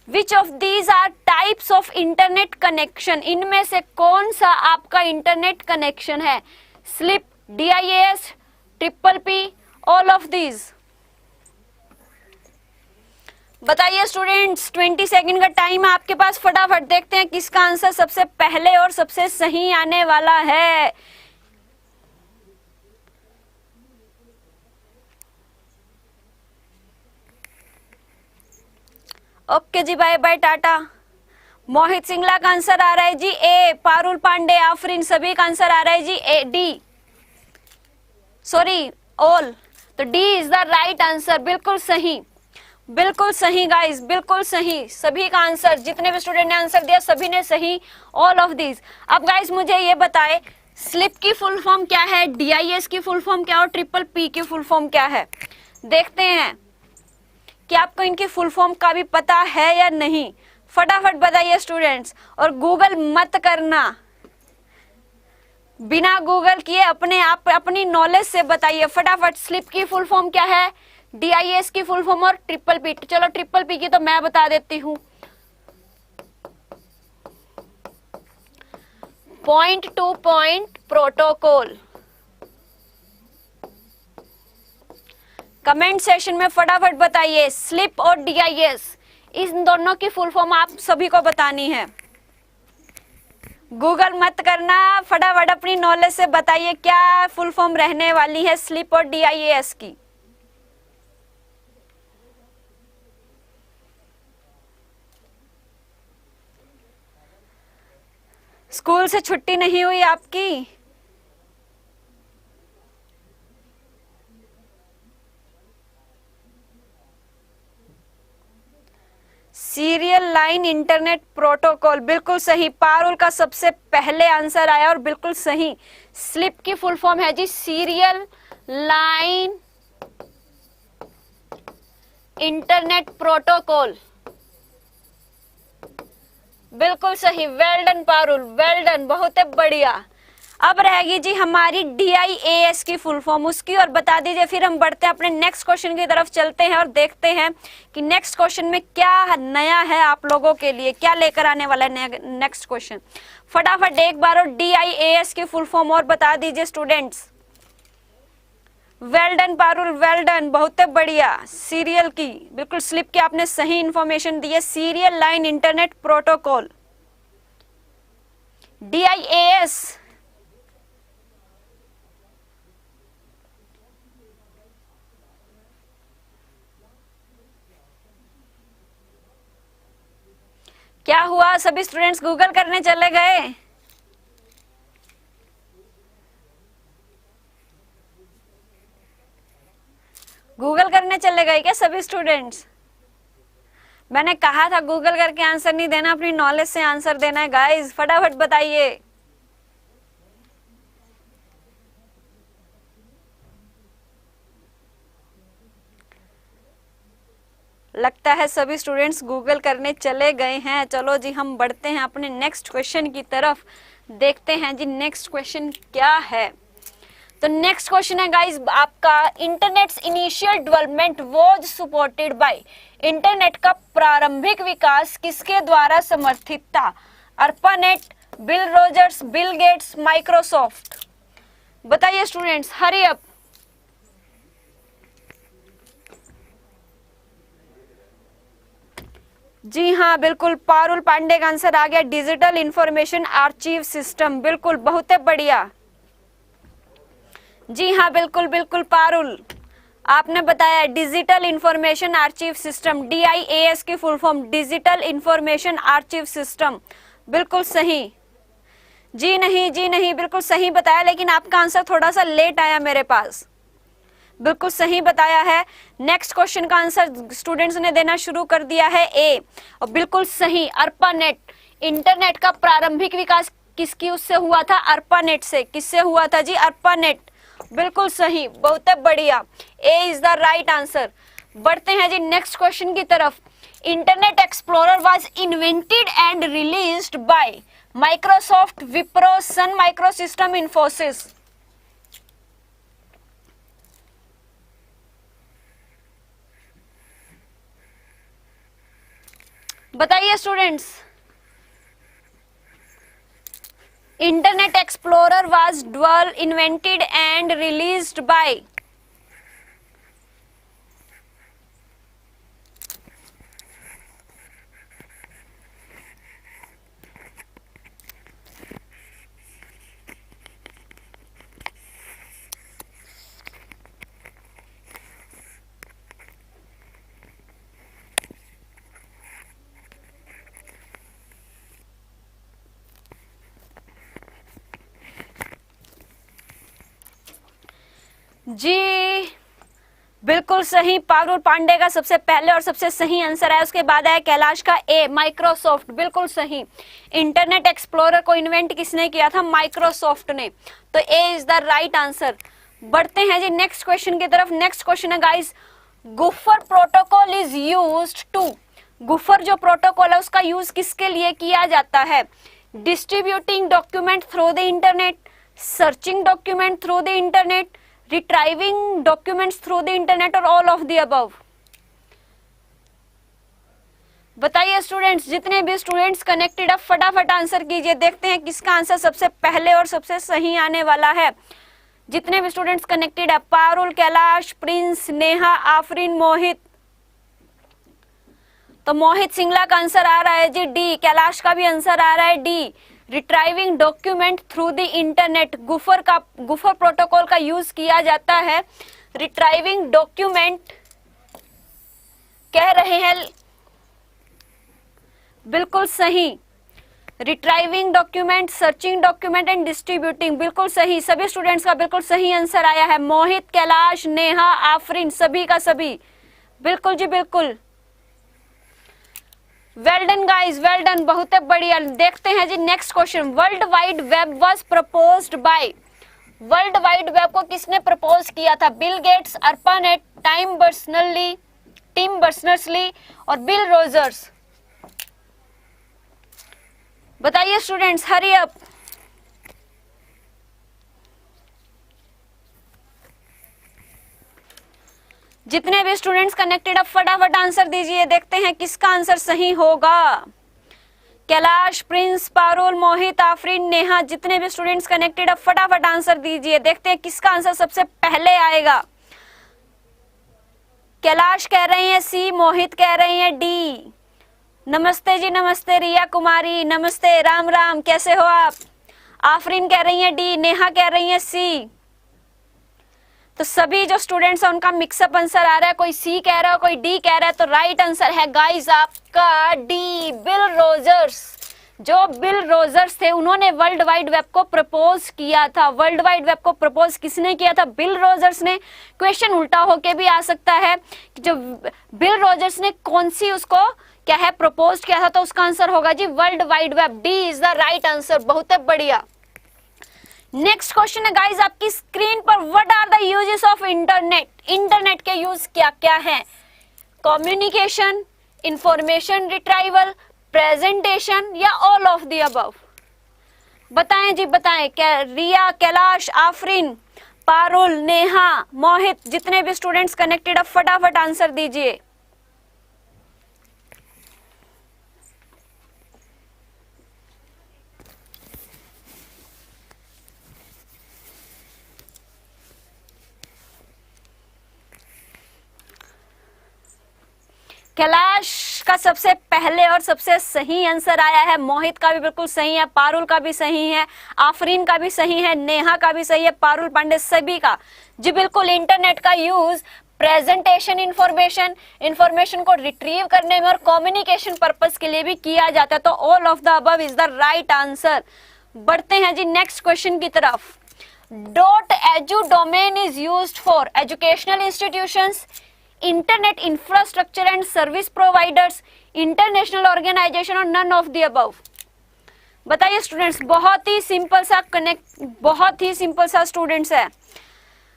which of these are types of internet connection, इनमें से कौन सा आपका इंटरनेट कनेक्शन है? Slip, DIS, TTP, all of these. बताइए स्टूडेंट्स, 20 सेकंड का टाइम है आपके पास, फटाफट देखते हैं किसका आंसर सबसे पहले और सबसे सही आने वाला है। ओके जी, बाय बाय, टाटा। मोहित सिंगला का आंसर आ रहा है जी ए, पारुल पांडे, आफरीन सभी का आंसर आ रहा है जी ए, डी, सॉरी ऑल। तो D is the right answer, बिल्कुल सही, बिल्कुल सही गाइस, बिल्कुल सही। सभी का आंसर, जितने भी स्टूडेंट ने आंसर दिया सभी ने सही, ऑल ऑफ दीज। अब गाइस मुझे ये बताए, स्लिप की फुल फॉर्म क्या है, DIS की फुल फॉर्म क्या है और TTP की फुल फॉर्म क्या है? देखते हैं कि आपको इनकी फुल फॉर्म का भी पता है या नहीं। फटाफट बताइए स्टूडेंट्स, और गूगल मत करना, बिना गूगल किए अपने आप अपनी नॉलेज से बताइए फटाफट। स्लिप की फुल फॉर्म क्या है, DIS की फुल फॉर्म और TTP। चलो TTP की तो मैं बता देती हूँ, point two point protocol. Comment session में फटाफट बताइए, स्लिप और DIS इन दोनों की फुल फॉर्म आप सभी को बतानी है। गूगल मत करना, फटाफट अपनी नॉलेज से बताइए क्या फुल फॉर्म रहने वाली है स्लिप और DIAS की। स्कूल से छुट्टी नहीं हुई आपकी? सीरियल लाइन इंटरनेट प्रोटोकॉल, बिल्कुल सही। पारुल का सबसे पहले आंसर आया और बिल्कुल सही। स्लिप की फुल फॉर्म है जी सीरियल लाइन इंटरनेट प्रोटोकॉल, बिल्कुल सही। Well done Parul, well done, बहुत बढ़िया। अब रहेगी जी हमारी DIAS की फुल फॉर्म, उसकी और बता दीजिए, फिर हम बढ़ते हैं अपने नेक्स्ट क्वेश्चन की तरफ, चलते हैं और देखते हैं कि नेक्स्ट क्वेश्चन में क्या नया है आप लोगों के लिए, क्या लेकर आने वाला है नेक्स्ट क्वेश्चन। फटाफट एक बार और DIAS की फुल फॉर्म और बता दीजिए students. Well done Parul, well done, बहुत बढ़िया। सीरियल की, बिल्कुल स्लिप की आपने सही इंफॉर्मेशन दी है, serial line internet protocol. DIAS क्या हुआ, सभी स्टूडेंट्स गूगल करने चले गए? गूगल करने चले गए क्या सभी स्टूडेंट्स? मैंने कहा था गूगल करके आंसर नहीं देना, अपनी नॉलेज से आंसर देना है गाइस। फटाफट बताइए। लगता है सभी स्टूडेंट्स गूगल करने चले गए हैं। चलो जी हम बढ़ते हैं अपने नेक्स्ट क्वेश्चन की तरफ, देखते हैं जी नेक्स्ट क्वेश्चन क्या है। तो नेक्स्ट क्वेश्चन है गाइस आपका, internets initial development was supported by. Internet का प्रारंभिक विकास किसके द्वारा समर्थित था? ARPANET, bill Rogers, Bill Gates, Microsoft. बताइए स्टूडेंट्स, हरी अप। जी हाँ, बिल्कुल पारुल पांडे का आंसर आ गया, डिजिटल इंफॉर्मेशन आर्चीव सिस्टम। बिल्कुल, बहुत बढ़िया। जी हाँ, बिल्कुल बिल्कुल पारुल, आपने बताया digital information archive system, DIAS की full form digital information archive system. बिल्कुल सही। जी नहीं, बिल्कुल सही बताया, लेकिन आपका आंसर थोड़ा सा लेट आया मेरे पास। बिल्कुल सही बताया है। नेक्स्ट क्वेश्चन का आंसर स्टूडेंट्स ने देना शुरू कर दिया है ए, और बिल्कुल सही अर्पानेट। इंटरनेट का प्रारंभिक विकास किसकी उससे हुआ था? अर्पानेट से। किससे हुआ था जी? अर्पानेट। बिल्कुल सही, बहुत बढ़िया, A is the right answer. बढ़ते हैं जी नेक्स्ट क्वेश्चन की तरफ। Internet Explorer was invented and released by Microsoft, Wipro, Sun Microsystem, Infosys. बताइए students. Internet Explorer was invented and released by. जी बिल्कुल सही, पारुल पांडे का सबसे पहले और सबसे सही आंसर है। उसके बाद आया कैलाश का ए, माइक्रोसॉफ्ट। बिल्कुल सही। इंटरनेट एक्सप्लोरर को इन्वेंट किसने किया था? माइक्रोसॉफ्ट ने। तो A is the right answer. बढ़ते हैं जी नेक्स्ट क्वेश्चन की तरफ। नेक्स्ट क्वेश्चन है guys, gopher protocol is used to. Gopher जो प्रोटोकॉल है उसका यूज किसके लिए किया जाता है? Distributing document through the internet, searching document through the internet, retrieving documents through the internet, और ऑल ऑफ द अबव। बताइए स्टूडेंट्स, जितने भी स्टूडेंट्स कनेक्टेड है फटाफट आंसर कीजिए। देखते हैं किसका आंसर सबसे पहले और सबसे सही आने वाला है। जितने भी स्टूडेंट्स कनेक्टेड है, पारुल, कैलाश, प्रिंस, नेहा, आफरीन, मोहित, तो मोहित सिंगला का आंसर आ रहा है जी डी। कैलाश का भी आंसर आ रहा है D. Retrieving document through the internet, gopher protocol का यूज किया जाता है। रिट्राइविंग डॉक्यूमेंट कह रहे हैं, बिल्कुल सही। Retrieving document, searching document and distributing, बिल्कुल सही। सभी स्टूडेंट्स का बिल्कुल सही आंसर आया है। मोहित, कैलाश, नेहा, आफरीन, सभी का सभी बिल्कुल जी बिल्कुल। Well done guys, well done, बहुत बढ़िया। देखते हैं जी next question. World Wide Web was proposed by, World Wide Web को किसने प्रपोज किया था? Bill Gates, ARPANET, Tim Berners-Lee और बिल रोजर्स। बताइए स्टूडेंट्स, हरी अप। जितने भी स्टूडेंट्स कनेक्टेड, अब फटाफट आंसर दीजिए। देखते हैं किसका आंसर सही होगा। कैलाश, प्रिंस, पारुल, मोहित, आफरीन, नेहा, जितने भी स्टूडेंट्स कनेक्टेड, अब फटाफट आंसर दीजिए। देखते हैं किसका आंसर सबसे पहले आएगा। कैलाश कह रही हैं सी, मोहित कह रही हैं डी। नमस्ते जी, नमस्ते रिया कुमारी, नमस्ते, राम राम, कैसे हो आप? आफरीन कह रही हैं डी, नेहा कह रही हैं सी। तो सभी जो स्टूडेंट्स हैं उनका मिक्सअप आंसर आ रहा है, कोई सी कह रहा है, कोई डी कह रहा है। तो राइट आंसर है गाइस आपका डी, बिल रोजर्स। जो बिल रोजर्स थे उन्होंने वर्ल्ड वाइड वेब को प्रपोज किया था। वर्ल्ड वाइड वेब को प्रपोज किसने किया था? बिल रोजर्स ने। क्वेश्चन उल्टा होके भी आ सकता है कि जो बिल रोजर्स ने कौन सी उसको क्या है प्रपोज किया था, तो उसका आंसर होगा जी World Wide Web. D is the right answer, बहुत बढ़िया। नेक्स्ट क्वेश्चन है गाइस आपकी स्क्रीन पर, what are the uses of internet? Internet के यूज क्या क्या हैं? कम्युनिकेशन, इंफॉर्मेशन रिट्राइवल, प्रेजेंटेशन या ऑल ऑफ द अबव? बताएं जी बताएं। क्या रिया, कैलाश, आफरीन, पारुल, नेहा, मोहित, जितने भी स्टूडेंट्स कनेक्टेड, अब फटाफट आंसर दीजिए। कैलाश का सबसे पहले और सबसे सही आंसर आया है। मोहित का भी बिल्कुल सही है, पारुल का भी सही है, आफरीन का भी सही है, नेहा का भी सही है, पारुल पांडे, सभी का जी बिल्कुल। इंटरनेट का यूज प्रेजेंटेशन, इंफॉर्मेशन को रिट्रीव करने में और कम्युनिकेशन पर्पस के लिए भी किया जाता है। तो all of the above is the right answer. बढ़ते हैं जी नेक्स्ट क्वेश्चन की तरफ। .edu domain is used for educational institutions, internet infrastructure and service providers, international organisation और नन ऑफ द अबव? बताइए स्टूडेंट्स, बहुत ही सिंपल सा स्टूडेंट्स है।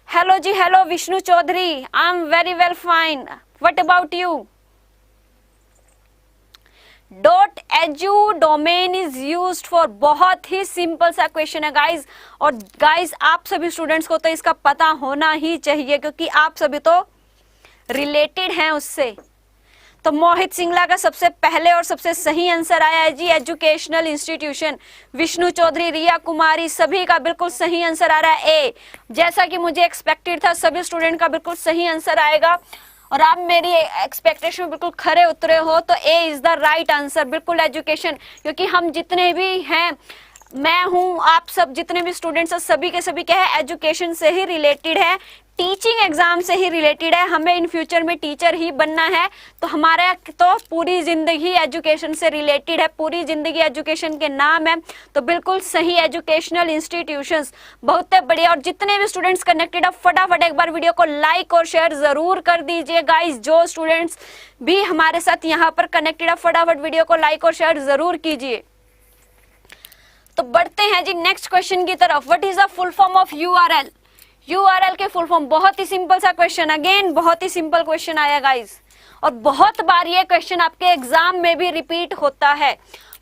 हेलो जी, hello Vishnu Chaudhary, I am very well fine, what about you? .edu domain is used for, बहुत ही सिंपल सा क्वेश्चन है गाइज। और गाइज आप सभी स्टूडेंट्स को तो इसका पता होना ही चाहिए, क्योंकि आप सभी तो रिलेटेड हैं उससे। तो मोहित सिंगला का सबसे पहले और सबसे सही आंसर आया है जी एजुकेशनल इंस्टीट्यूशन। विष्णु चौधरी, रिया कुमारी, सभी का बिल्कुल सही आंसर आ रहा है ए। जैसा कि मुझे एक्सपेक्टेड था, सभी स्टूडेंट का बिल्कुल सही आंसर आएगा और आप मेरी एक्सपेक्टेशन में बिल्कुल खरे उतरे हो। तो A is the right answer, बिल्कुल एजुकेशन। क्योंकि हम जितने भी हैं, मैं हूं, आप सब जितने भी स्टूडेंट्स हैं, सभी के सभी क्या है, एजुकेशन से ही रिलेटेड है, टीचिंग एग्जाम से ही रिलेटेड है। हमें इन फ्यूचर में टीचर ही बनना है। तो हमारा तो पूरी जिंदगी एजुकेशन से रिलेटेड है, पूरी जिंदगी एजुकेशन के नाम है। तो बिल्कुल सही, एजुकेशनल इंस्टीट्यूशंस, बहुत बढ़िया। और जितने भी स्टूडेंट्स कनेक्टेड है, फटाफट एक बार वीडियो को लाइक और शेयर जरूर कर दीजिए गाइस। जो स्टूडेंट्स भी हमारे साथ यहाँ पर कनेक्टेड है, फटाफट वीडियो को लाइक और शेयर जरूर कीजिए। तो बढ़ते हैं जी नेक्स्ट क्वेश्चन की तरफ। What is the full form of URL? URL के फुल फॉर्म, बहुत ही सिंपल सा क्वेश्चन, अगेन बहुत ही सिंपल क्वेश्चन आया गाइस। और बहुत बार ये क्वेश्चन आपके एग्जाम में भी रिपीट होता है।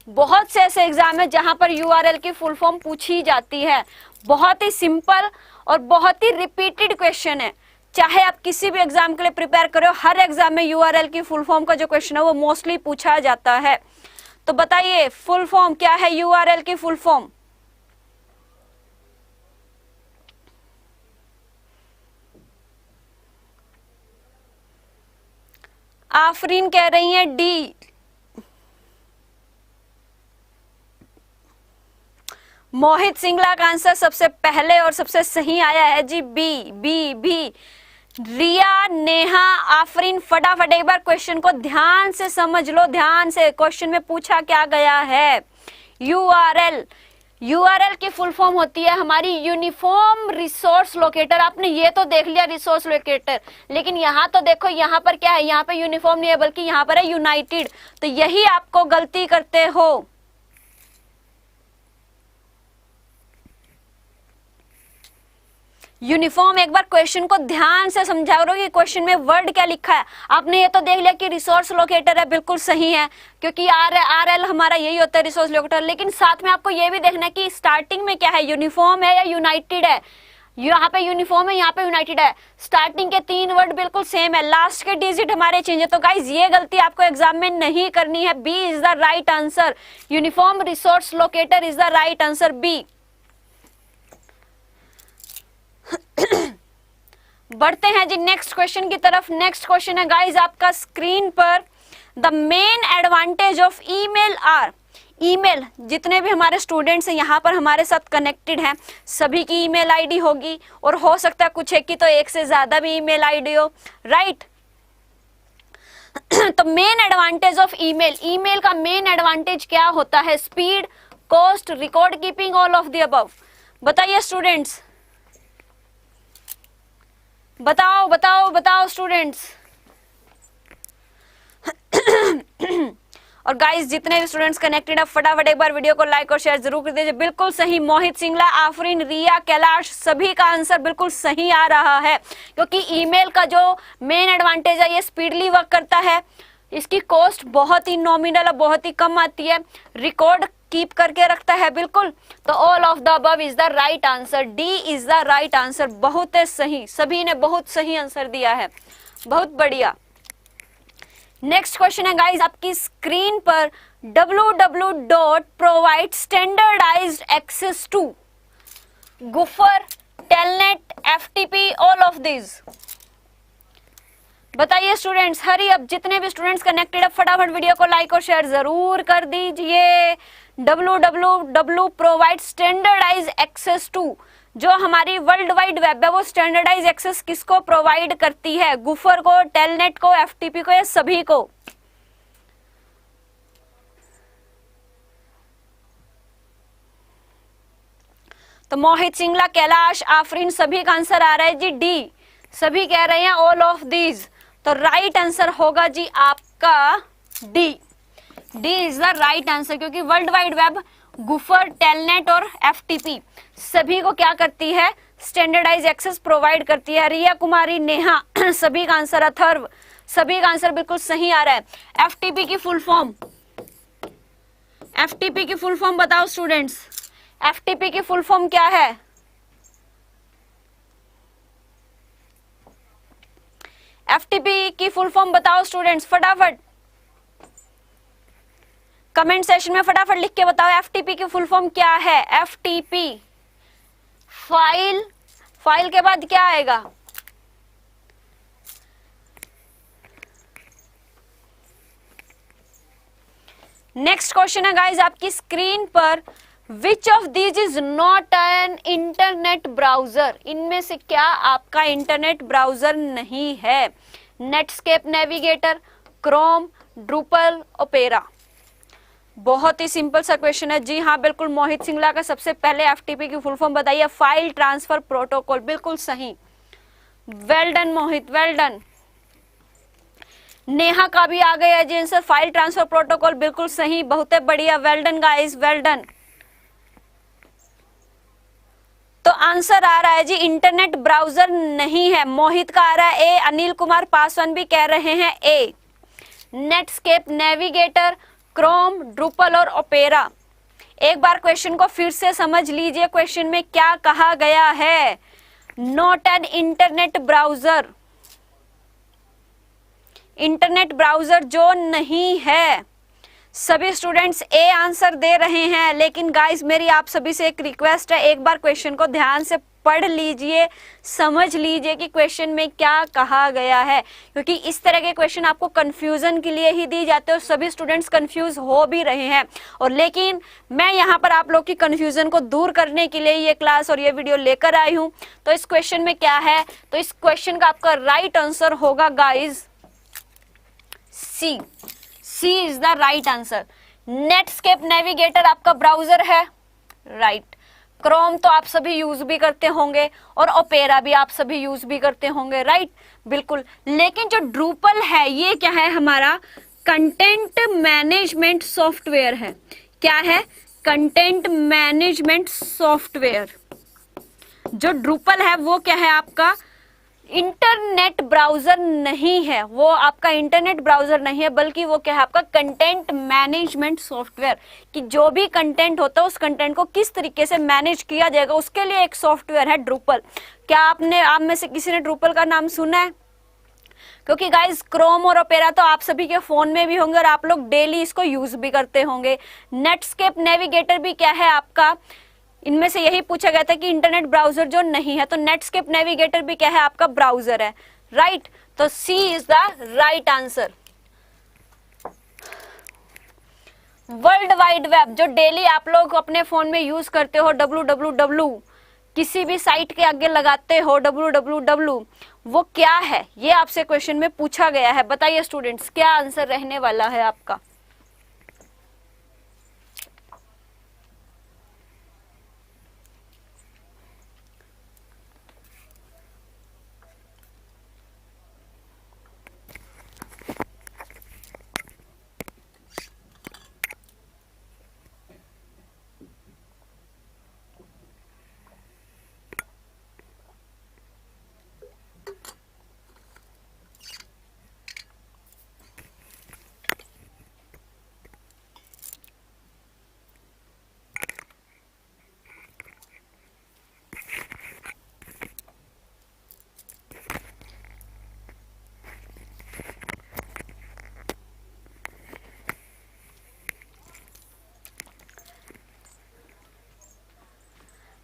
बहुत से ऐसे एग्जाम है जहां पर यूआरएल की फुल फॉर्म पूछी जाती है। बहुत ही सिंपल और बहुत ही रिपीटेड क्वेश्चन है। चाहे आप किसी भी एग्जाम के लिए प्रिपेयर करो, हर एग्जाम में यूआरएल की फुल फॉर्म का जो क्वेश्चन है वो मोस्टली पूछा जाता है। तो बताइए फुल फॉर्म क्या है यूआरएल की फुल फॉर्म? आफरीन कह रही है डी। मोहित सिंगला का आंसर सबसे पहले और सबसे सही आया है जी बी, बी बी। रिया, नेहा, आफरीन, फटाफट एक बार क्वेश्चन को ध्यान से समझ लो, ध्यान से। क्वेश्चन में पूछा क्या गया है? यूआरएल, यूआरएल की फुल फॉर्म होती है हमारी यूनिफॉर्म रिसोर्स लोकेटर। आपने ये तो देख लिया रिसोर्स लोकेटर, लेकिन यहाँ तो देखो, यहाँ पर क्या है? यहाँ पे यूनिफॉर्म नहीं है बल्कि यहाँ पर है यूनाइटेड। तो यही आपको गलती करते हो। यूनिफॉर्म एक बार क्वेश्चन को ध्यान से समझा करो कि क्वेश्चन में वर्ड क्या लिखा है। आपने ये तो देख लिया कि रिसोर्स लोकेटर है, बिल्कुल सही है, क्योंकि आरएल हमारा यही होता है रिसोर्स लोकेटर। लेकिन साथ में आपको ये भी देखना है कि स्टार्टिंग में क्या है, यूनिफॉर्म है या यूनाइटेड है। यहाँ पे यूनिफॉर्म है, यहाँ पे यूनाइटेड है। स्टार्टिंग के 3 वर्ड बिल्कुल सेम है, लास्ट के डिजिट हमारे चेंज है। तो गाइज ये गलती आपको एग्जाम में नहीं करनी है। B is the right answer. Uniform resource locator is the right answer, B. बढ़ते हैं जी नेक्स्ट क्वेश्चन की तरफ। नेक्स्ट क्वेश्चन है गाइज आपका स्क्रीन पर, the main advantage of email are. Email, जितने भी हमारे स्टूडेंट्स हैं यहाँ पर हमारे साथ कनेक्टेड हैं, सभी की ईमेल आईडी होगी, और हो सकता है कुछ एक की तो एक से ज्यादा भी ईमेल आईडी हो, राइट। तो main advantage of email, email का मेन एडवांटेज क्या होता है? Speed, cost, record keeping, all of the above. बताइए स्टूडेंट्स, बताओ बताओ बताओ स्टूडेंट्स। और गाइस जितने भी स्टूडेंट्स कनेक्टेड है, फटाफट एक बार वीडियो को लाइक और शेयर जरूर कर दीजिए। बिल्कुल सही, मोहित सिंगला, आफरीन, रिया, कैलाश, सभी का आंसर बिल्कुल सही आ रहा है, क्योंकि ईमेल का जो मेन एडवांटेज है ये स्पीडली वर्क करता है, इसकी कॉस्ट बहुत ही नॉमिनल है, बहुत ही कम आती है, रिकॉर्ड कीप करके रखता है, बिल्कुल। तो all of the above is the right answer, D is the right answer. बहुत सही, सभी ने बहुत सही आंसर दिया है, बहुत बढ़िया। नेक्स्ट क्वेश्चन है गाइज आपकी स्क्रीन पर, www provide standardized access to gopher, telnet, FTP, all of this. बताइए स्टूडेंट्स, हरी अब, जितने भी स्टूडेंट्स कनेक्टेड है फटाफट वीडियो को लाइक और शेयर जरूर कर दीजिए। www provide standardize access to, जो हमारी वर्ल्ड वाइड वेब है वो स्टैंडर्डाइज एक्सेस किसको प्रोवाइड करती है? गुफर को, टेलनेट को, एफटीपी को, या सभी को? तो मोहित सिंगला, कैलाश, आफरीन, सभी का आंसर आ रहा है जी डी। सभी कह रहे हैं ऑल ऑफ दीज। तो राइट आंसर होगा जी आपका D. D is the right answer, क्योंकि वर्ल्ड वाइड वेब गुफर, टेलनेट और एफटीपी सभी को क्या करती है? स्टैंडर्डाइज एक्सेस प्रोवाइड करती है। रिया कुमारी, नेहा, सभी का आंसर, अथर्व, सभी का आंसर बिल्कुल सही आ रहा है। एफटीपी की फुल फॉर्म, एफटीपी की फुल फॉर्म बताओ स्टूडेंट्स, एफटीपी की फुल फॉर्म क्या है? एफटीपी की फुल फॉर्म बताओ स्टूडेंट्स, फटाफट कमेंट सेशन में फटाफट लिख के बताओ एफटीपी की फुल फॉर्म क्या है? एफटीपी, फाइल, फाइल के बाद क्या आएगा? नेक्स्ट क्वेश्चन है गाइज आपकी स्क्रीन पर, which of these is not an internet browser. इनमें से क्या आपका इंटरनेट ब्राउजर नहीं है? Netscape navigator, Chrome, Drupal, opera. बहुत ही सिंपल सा क्वेश्चन है। जी हाँ बिल्कुल, मोहित सिंगला का सबसे पहले एफटीपी की फुल फॉर्म बताइए। फाइल ट्रांसफर प्रोटोकॉल, बिल्कुल सही, वेल डन मोहित, वेल डन। नेहा का भी आ गया जी आंसर, फाइल ट्रांसफर प्रोटोकॉल, बिल्कुल सही, बहुत बढ़िया, well done guys, well done. तो आंसर आ रहा है जी इंटरनेट ब्राउजर नहीं है। मोहित का आ रहा है ए, अनिल कुमार पासवान भी कह रहे हैं ए। नेटस्केप नेविगेटर, क्रोम, ड्रूपल और ओपेरा। एक बार क्वेश्चन को फिर से समझ लीजिए, क्वेश्चन में क्या कहा गया है? Not an internet browser, internet browser जो नहीं है। सभी स्टूडेंट्स ए आंसर दे रहे हैं, लेकिन गाइस मेरी आप सभी से एक रिक्वेस्ट है, एक बार क्वेश्चन को ध्यान से पढ़ लीजिए, समझ लीजिए कि क्वेश्चन में क्या कहा गया है, क्योंकि इस तरह के क्वेश्चन आपको कंफ्यूजन के लिए ही दी जाते हैं और सभी स्टूडेंट्स कंफ्यूज हो भी रहे हैं। और लेकिन मैं यहाँ पर आप लोग की कंफ्यूजन को दूर करने के लिए ये क्लास और ये वीडियो लेकर आई हूँ। तो इस क्वेश्चन में क्या है, तो इस क्वेश्चन का आपका राइट आंसर होगा guys C. C is the right answer. Netscape navigator आपका ब्राउजर है, राइट। क्रोम तो आप सभी यूज भी करते होंगे और ओपेरा भी आप सभी यूज भी करते होंगे, राइट, बिल्कुल। लेकिन जो ड्रूपल है ये क्या है, हमारा कंटेंट मैनेजमेंट सॉफ्टवेयर है। क्या है, कंटेंट मैनेजमेंट सॉफ्टवेयर। जो ड्रूपल है वो क्या है, आपका इंटरनेट ब्राउजर नहीं है, वो आपका इंटरनेट ब्राउजर नहीं है, बल्कि वो क्या है, आपका कंटेंट मैनेजमेंट सॉफ्टवेयर। कि जो भी कंटेंट होता है उस कंटेंट को किस तरीके से मैनेज किया जाएगा, उसके लिए एक सॉफ्टवेयर है ड्रूपल। क्या आप में से किसी ने ड्रूपल का नाम सुना है? क्योंकि गाइज क्रोम और ओपेरा तो आप सभी के फोन में भी होंगे और आप लोग डेली इसको यूज भी करते होंगे। नेटस्केप नेविगेटर भी क्या है आपका, इनमें से यही पूछा गया था कि इंटरनेट ब्राउजर जो नहीं है, तो नेटस्केप नेविगेटर भी क्या है, आपका ब्राउजर है, राइट। तो C is the right answer. World Wide Web जो डेली आप लोग अपने फोन में यूज करते हो, www, किसी भी साइट के आगे लगाते हो www, वो क्या है, ये आपसे क्वेश्चन में पूछा गया है। बताइए स्टूडेंट्स, क्या आंसर रहने वाला है आपका?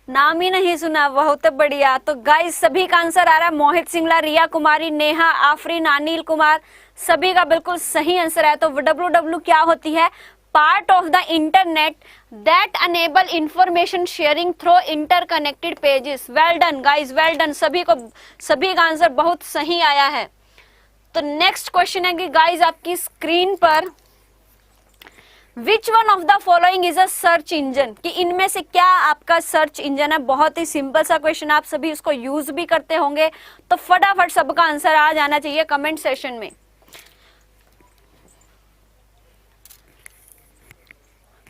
नाम ही नहीं सुना, बहुत बढ़िया। तो गाइस सभी का आंसर आ रहा है मोहित सिंगला, रिया कुमारी, नेहा, आफरीन, अनिल कुमार, सभी का बिल्कुल सही आंसर है। तो www क्या होती है, part of the internet that enable information sharing through interconnected pages. Well done guys, well done, सभी का आंसर बहुत सही आया है। तो नेक्स्ट क्वेश्चन है कि गाइस आपकी स्क्रीन पर which one of the following is a search engine, कि इनमें से क्या आपका सर्च इंजन है। बहुत ही सिंपल सा क्वेश्चन, आप सभी इसको यूज भी करते होंगे, तो फटाफट सबका आंसर आ जाना चाहिए कमेंट सेशन में।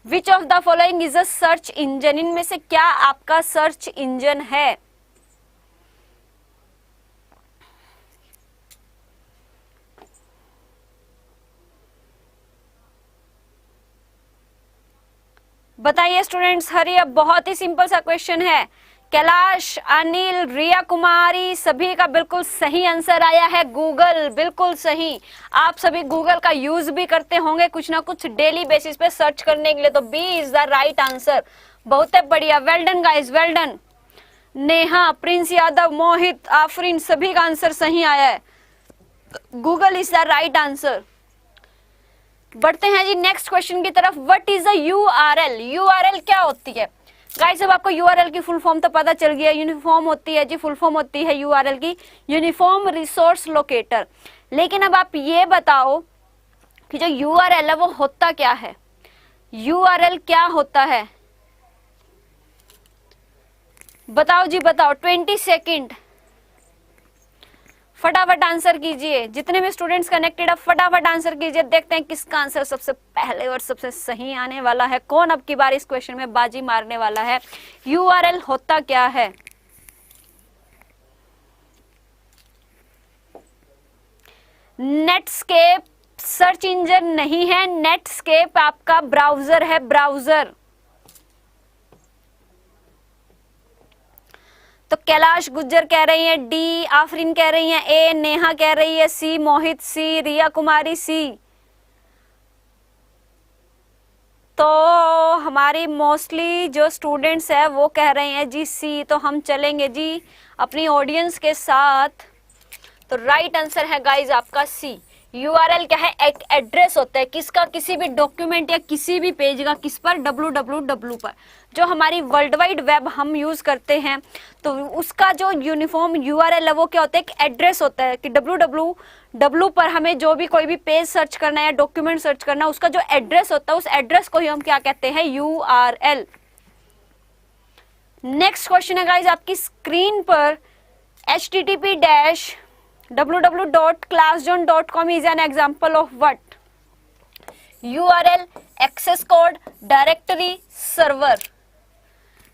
Which of the following is a search engine, इनमें से क्या आपका सर्च इंजन है। बताइए स्टूडेंट्स, हरी अब, बहुत ही सिंपल सा क्वेश्चन है। कैलाश, अनिल, रिया कुमारी, सभी का बिल्कुल सही आंसर आया है गूगल, बिल्कुल सही। आप सभी गूगल का यूज भी करते होंगे कुछ ना कुछ डेली बेसिस पे सर्च करने के लिए, तो B is the right answer. बहुत बढ़िया, well done guys, well done. Neha, Prince Yadav, Mohit, Afreen, सभी का आंसर सही आया है, Google is the right answer. बढ़ते हैं जी नेक्स्ट क्वेश्चन की तरफ। What is a URL, URL क्या होती है। गाइस अब आपको यूआरएल की फुल फॉर्म तो पता चल गया, यूनिफॉर्म होती है जी, फुल फॉर्म होती है यूआरएल की यूनिफॉर्म रिसोर्स लोकेटर। लेकिन अब आप ये बताओ कि जो यूआरएल है वो होता क्या है, यूआरएल क्या होता है, बताओ जी बताओ, 20 सेकेंड, फटाफट आंसर कीजिए। जितने भी स्टूडेंट्स कनेक्टेड है फटाफट आंसर कीजिए, देखते हैं किसका आंसर सबसे पहले और सबसे सही आने वाला है, कौन अब की बार इस क्वेश्चन में बाजी मारने वाला है। यूआरएल होता क्या है। नेटस्केप सर्च इंजन नहीं है, नेटस्केप आपका ब्राउजर है, ब्राउजर। तो कैलाश गुज्जर कह रही है डी, आफरीन कह रही है ए, नेहा कह रही है सी, मोहित सी, रिया कुमारी सी। तो हमारी मोस्टली जो स्टूडेंट्स है वो कह रहे हैं जी सी, तो हम चलेंगे जी अपनी ऑडियंस के साथ। तो राइट आंसर है गाइज आपका सी। यूआरएल क्या है? एक एड्रेस होता है किसका, किसी भी डॉक्यूमेंट या किसी भी पेज का, किस पर, www पर। जो हमारी वर्ल्ड वाइड वेब हम यूज करते हैं तो उसका जो यूनिफॉर्म यूआरएल है वो क्या होता है? एक एड्रेस होता है कि www पर हमें जो भी कोई भी पेज सर्च करना है या डॉक्यूमेंट सर्च करना है, उसका जो एड्रेस होता है उस एड्रेस को ही हम क्या कहते हैं? यूआरएल। नेक्स्ट क्वेश्चन है गाइज आपकी स्क्रीन पर, http://www.classzone.com is an example of what? URL, access code, directory, server.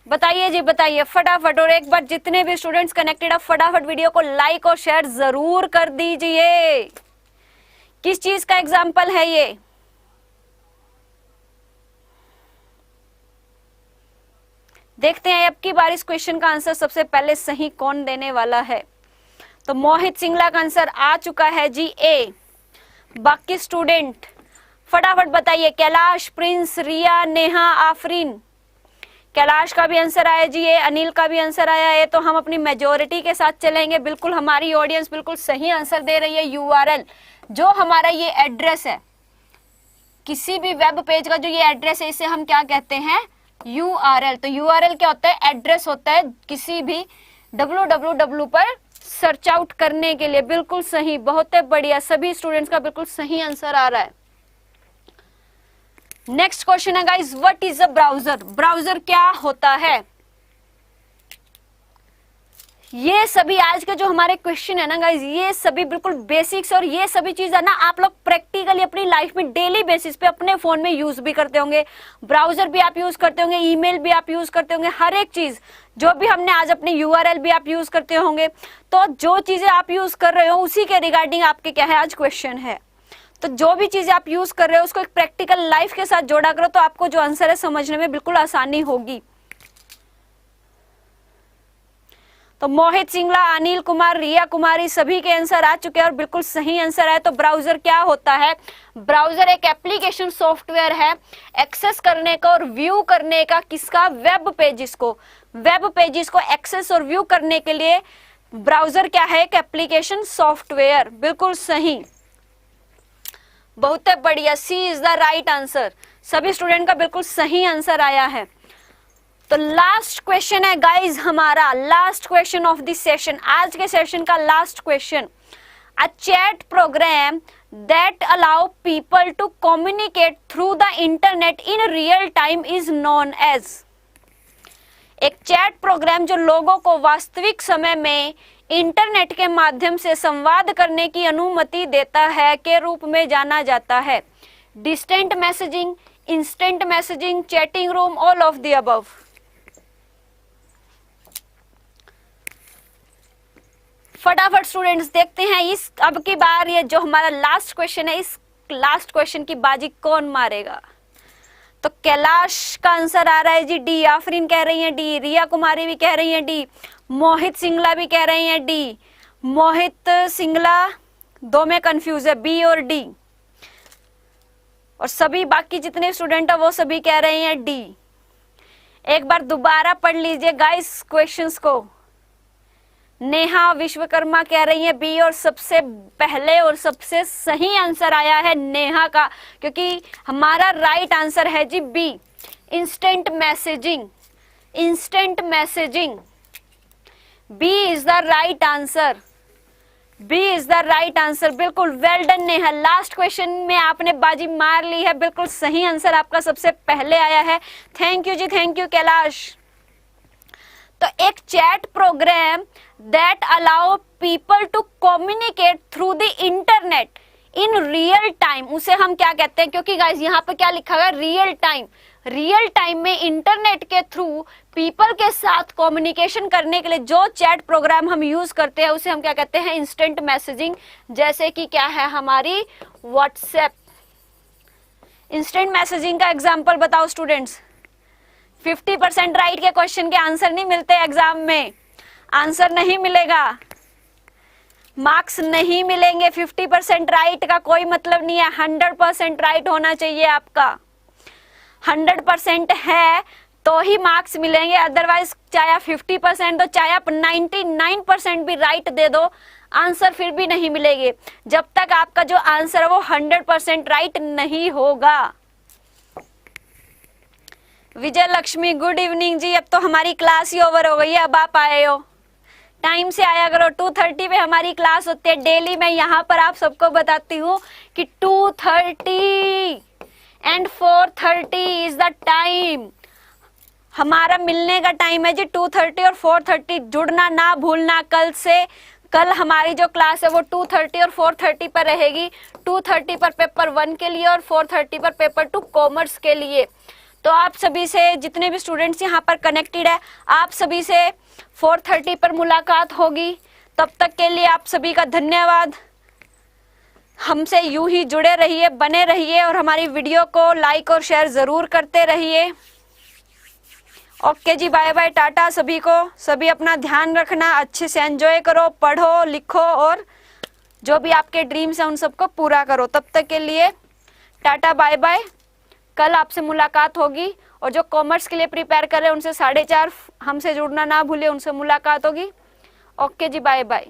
बताइए जी, बताइए फटाफट। और एक बार जितने भी स्टूडेंट्स कनेक्टेड है फटाफट वीडियो को लाइक और शेयर जरूर कर दीजिए। किस चीज का एग्जाम्पल है ये? देखते हैं अब की बार इस क्वेश्चन का आंसर सबसे पहले सही कौन देने वाला है। तो मोहित सिंगला का आंसर आ चुका है जी ए। बाकी स्टूडेंट फटाफट बताइए। कैलाश, प्रिंस, रिया, नेहा, आफरीन। कैलाश का भी आंसर आया जी ए, अनिल का भी आंसर आया है। तो हम अपनी मेजोरिटी के साथ चलेंगे। बिल्कुल हमारी ऑडियंस बिल्कुल सही आंसर दे रही है। यूआरएल जो हमारा ये एड्रेस है, किसी भी वेब पेज का जो ये एड्रेस है, इसे हम क्या कहते हैं? यूआरएल। तो यूआरएल क्या होता है? एड्रेस होता है किसी भी www पर सर्च आउट करने के लिए। बिल्कुल सही, बहुत बढ़िया, सभी स्टूडेंट्स का बिल्कुल सही आंसर आ रहा है। नेक्स्ट क्वेश्चन है guys, what is a browser? Browser क्या होता है? ये सभी आज के जो हमारे क्वेश्चन है ना गाइस, ये सभी बिल्कुल बेसिक्स, और ये सभी चीजें ना आप लोग प्रैक्टिकली अपनी लाइफ में डेली बेसिस पे अपने फोन में यूज भी करते होंगे। ब्राउजर भी आप यूज करते होंगे, ईमेल भी आप यूज करते होंगे, हर एक चीज जो भी हमने आज अपनी यूआरएल भी आप यूज करते होंगे। तो जो चीजें आप यूज कर रहे हो उसी के रिगार्डिंग आपके क्या है आज क्वेश्चन है। तो जो भी चीजें आप यूज कर रहे हो उसको एक प्रैक्टिकल लाइफ के साथ जोड़ा करो, तो आपको जो आंसर है समझने में बिल्कुल आसानी होगी। तो मोहित सिंगला, अनिल कुमार, रिया कुमारी सभी के आंसर आ चुके हैं और बिल्कुल सही आंसर है। तो ब्राउजर क्या होता है? ब्राउजर एक एप्लीकेशन सॉफ्टवेयर है एक्सेस करने का और व्यू करने का, किसका? वेब पेजेस को। वेब पेजेस को एक्सेस और व्यू करने के लिए ब्राउजर क्या है? एक एप्लीकेशन सॉफ्टवेयर। बिल्कुल सही, बहुत बढ़िया, C is the right answer. सभी स्टूडेंट का बिल्कुल सही आंसर आया है। तो लास्ट क्वेश्चन है गाइज हमारा, last question of this session, आज के सेशन का last question. A chat program that allow people to communicate through the internet in real time is known as. एक चैट प्रोग्राम जो लोगों को वास्तविक समय में इंटरनेट के माध्यम से संवाद करने की अनुमति देता है के रूप में जाना जाता है। Distant messaging, instant messaging, chatting room, all of the above. फटाफट स्टूडेंट्स देखते हैं इस अब की बार ये जो हमारा लास्ट क्वेश्चन है, इस लास्ट क्वेश्चन की बाजी कौन मारेगा। तो कैलाश का आंसर आ रहा है जी डी, आफरीन कह रही है डी, रिया कुमारी भी कह रही है डी, मोहित सिंगला भी कह रही है डी। मोहित सिंगला दो में कंफ्यूज है, बी और डी, और सभी बाकी जितने स्टूडेंट है वो सभी कह रहे हैं डी। एक बार दोबारा पढ़ लीजिए गाइस क्वेश्चंस को। नेहा विश्वकर्मा कह रही है बी, और सबसे पहले और सबसे सही आंसर आया है नेहा का, क्योंकि हमारा राइट आंसर है जी B, instant messaging. Instant messaging, B is the right answer. B is the right answer. बिल्कुल well done Neha, last question में आपने बाजी मार ली है। बिल्कुल सही आंसर आपका सबसे पहले आया है। थैंक यू जी, थैंक यू कैलाश। तो एक chat program that allow people to communicate through the internet in real time, उसे हम क्या कहते हैं? क्योंकि गाइस यहाँ पे क्या लिखा हुआ है? Real time. रियल टाइम में इंटरनेट के थ्रू पीपल के साथ कम्युनिकेशन करने के लिए जो चैट प्रोग्राम हम यूज करते हैं उसे हम क्या कहते हैं? Instant messaging. जैसे कि क्या है हमारी व्हाट्सएप। इंस्टेंट मैसेजिंग का एग्जांपल बताओ स्टूडेंट्स। 50% राइट के क्वेश्चन के आंसर नहीं मिलते एग्जाम में, आंसर नहीं मिलेगा, मार्क्स नहीं मिलेंगे। 50% राइट का कोई मतलब नहीं है, 100% राइट होना चाहिए आपका। 100% है तो ही मार्क्स मिलेंगे, अदरवाइज चाहे आप 50% दो, चाहे आप 99% भी राइट दे दो, आंसर फिर भी नहीं मिलेंगे जब तक आपका जो आंसर है वो 100% राइट नहीं होगा। विजय लक्ष्मी गुड इवनिंग जी। अब तो हमारी क्लास ही ओवर हो गई है, अब आप आए हो, टाइम से आया करो। 2:30 पे हमारी क्लास होती है डेली। मैं यहाँ पर आप सबको बताती हूँ कि 2:30 एंड 4:30 इज द टाइम, हमारा मिलने का टाइम है जी 2:30 और 4:30। जुड़ना ना भूलना। कल हमारी जो क्लास है वो 2:30 और 4:30 पर रहेगी। 2:30 पर पेपर 1 के लिए और 4:30 पर पेपर 2 कॉमर्स के लिए। तो आप सभी से, जितने भी स्टूडेंट्स यहाँ पर कनेक्टेड है, आप सभी से 4:30 पर मुलाकात होगी। तब तक के लिए आप सभी का धन्यवाद। हमसे यूं ही जुड़े रहिए, बने रहिए और हमारी वीडियो को लाइक और शेयर ज़रूर करते रहिए। ओके जी, बाय बाय, टाटा सभी को। सभी अपना ध्यान रखना, अच्छे से एंजॉय करो, पढ़ो लिखो और जो भी आपके ड्रीम्स हैं उन सबको पूरा करो। तब तक के लिए टाटा बाय बाय। कल आपसे मुलाकात होगी और जो कॉमर्स के लिए प्रिपेयर कर रहे हैं उनसे 4:30 हमसे जुड़ना ना भूले, उनसे मुलाकात होगी। ओके जी, बाय बाय।